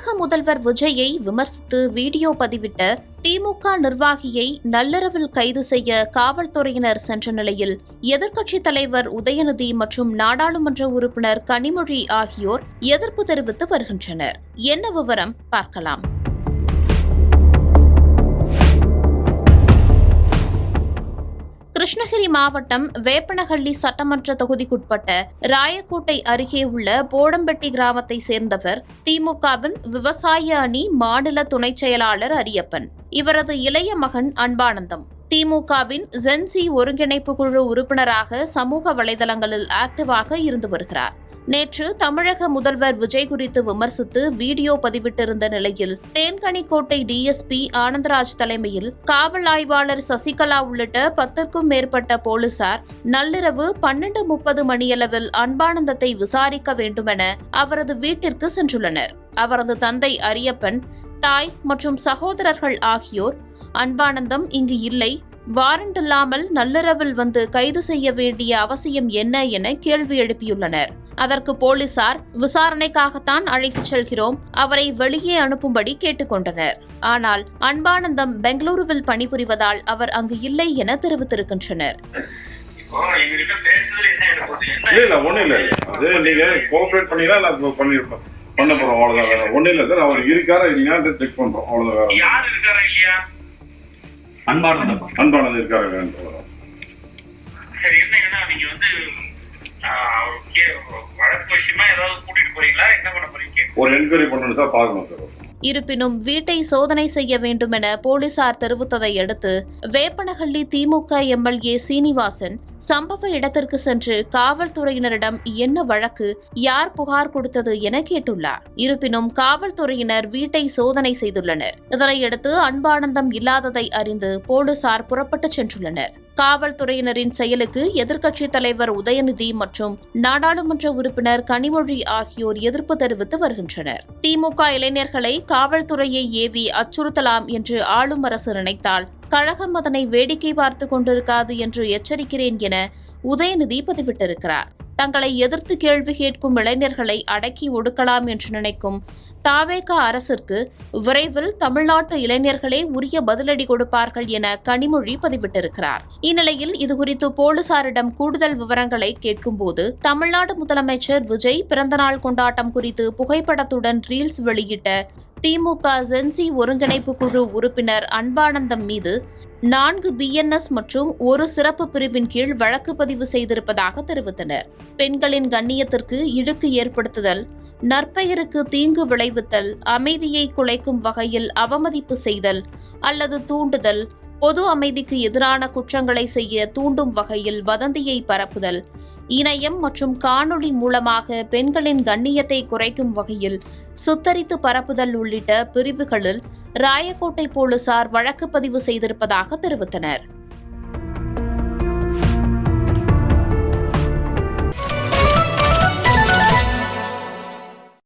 தமிழக முதல்வர் விஜயை விமர்சித்து வீடியோ பதிவிட்ட திமுக நிர்வாகியை நள்ளிரவில் கைது செய்ய காவல்துறையினர் சென்ற நிலையில் எதிர்க்கட்சித் தலைவர் உதயநிதி மற்றும் நாடாளுமன்ற உறுப்பினர் கனிமொழி ஆகியோர் எதிர்ப்பு தெரிவித்து வருகின்றனர். என்ன விவரம் பார்க்கலாம். கிருஷ்ணகிரி மாவட்டம் வேப்பனஹள்ளி சட்டமன்ற தொகுதிக்குட்பட்ட ராயக்கோட்டை அருகே உள்ள போடம்பட்டி கிராமத்தை சேர்ந்தவர் திமுகவின் விவசாய அணி மாநில துணைச் செயலாளர் அரியப்பன். இவரது இளைய மகன் அன்பானந்தம் திமுகவின் ஜென்சி ஒருங்கிணைப்பு குழு உறுப்பினராக சமூக வலைதளங்களில் ஆக்டிவாக இருந்து வருகிறார். நேற்று தமிழக முதல்வர் விஜய் குறித்து விமர்சித்து வீடியோ பதிவிட்டிருந்த நிலையில் தேன்கனிக்கோட்டை டிஎஸ்பி ஆனந்தராஜ் தலைமையில் காவல் ஆய்வாளர் சசிகலா உள்ளிட்ட 10க்கும் மேற்பட்ட போலீசார் நள்ளிரவு 12:30 மணியளவில் அன்பானந்தத்தை விசாரிக்க வேண்டுமென அவரது வீட்டிற்கு சென்றுள்ளனர். அவரது தந்தை அரியப்பன், தாய் மற்றும் சகோதரர்கள் ஆகியோர் அன்பானந்தம் இங்கு இல்லை, வாரண்ட் இல்லாமல் நள்ளிரவில் வந்து கைது செய்ய வேண்டிய அவசியம் என்ன என கேள்வி எழுப்பியுள்ளனர். அதற்கு போலீசார் விசாரணைக்காகத்தான் அழைத்துச் செல்கிறோம், அவரை வெளியே அனுப்பும்படி கேட்டுக்கொண்டனர். ஆனால் அன்பானந்தம் பெங்களூருவில் பணிபுரிவதால் அவர் அங்கு இல்லை என தெரிவித்திருக்கின்றனர். அன்பானந்தம் இருக்காரு. இருப்பினும் வீட்டை சோதனை செய்ய வேண்டும் என போலீசார் தெரிவித்ததை அடுத்து வேப்பனஹள்ளி திமுக எம்எல்ஏ சீனிவாசன் சம்பவ இடத்திற்கு சென்று காவல்துறையினரிடம் என்ன வழக்கு, யார் புகார் கொடுத்தது என கேட்டுள்ளார். இருப்பினும் காவல்துறையினர் வீட்டை சோதனை செய்துள்ளனர். இதனையடுத்து அன்பானந்தம் இல்லாததை அறிந்து போலீசார் புறப்பட்டுச் சென்றுள்ளனர். காவல்துறையினரின் செயலுக்கு எதிர்க்கட்சித் தலைவர் உதயநிதி மற்றும் நாடாளுமன்ற உறுப்பினர் கனிமொழி ஆகியோர் எதிர்ப்பு தெரிவித்து வருகின்றனர். திமுக இளைஞர்களை காவல்துறையை ஏவி அச்சுறுத்தலாம் என்று ஆளும் அரசு நினைத்தால் கழகம் அதனை வேடிக்கை பார்த்துக் கொண்டிருக்காது என்று எச்சரிக்கிறேன் என உதயநிதி பதிவிட்டிருக்கிறார். தங்களை எதிர்த்து கேள்வி கேட்கும் இளைஞர்களை அடக்கி ஒடுக்கலாம் என்று நினைக்கும் தாவேக அரசிற்கு விரைவில் தமிழ்நாட்டு இளைஞர்களே உரிய பதிலடி கொடுப்பார்கள் என கனிமொழி பதிவிட்டிருக்கிறார். இந்நிலையில் இதுகுறித்து போலீசாரிடம் கூடுதல் விவரங்களை கேட்கும்போது தமிழ்நாடு முதலமைச்சர் விஜய் பிறந்தநாள் கொண்டாட்டம் குறித்து புகைப்படத்துடன் ரீல்ஸ் வெளியிட்ட திமுக ஜென்சி ஒருங்கிணைப்பு குழு உறுப்பினர் அன்பானந்தம் மீது 4 BNS மற்றும் ஒரு சிறப்பு பிரிவின் கீழ் வழக்கு பதிவு செய்திருப்பதாக தெரிவித்தனர். பெண்களின் கண்ணியத்திற்கு இழுக்கு ஏற்படுத்துதல், நற்பெயருக்கு தீங்கு விளைவித்தல், அமைதியை குலைக்கும் வகையில் அவமதிப்பு செய்தல் அல்லது தூண்டுதல், பொது அமைதிக்கு எதிரான குற்றங்களை செய்ய தூண்டும் வகையில் வதந்தியை பரப்புதல், இணையம் மற்றும் காணொளி மூலமாக பெண்களின் கண்ணியத்தை குறைக்கும் வகையில் சுத்தரித்து பரப்புதல் உள்ளிட்ட பிரிவுகளில் ராயக்கோட்டை போலீசார் வழக்கு பதிவு செய்திருப்பதாக தெரிவித்தனர்.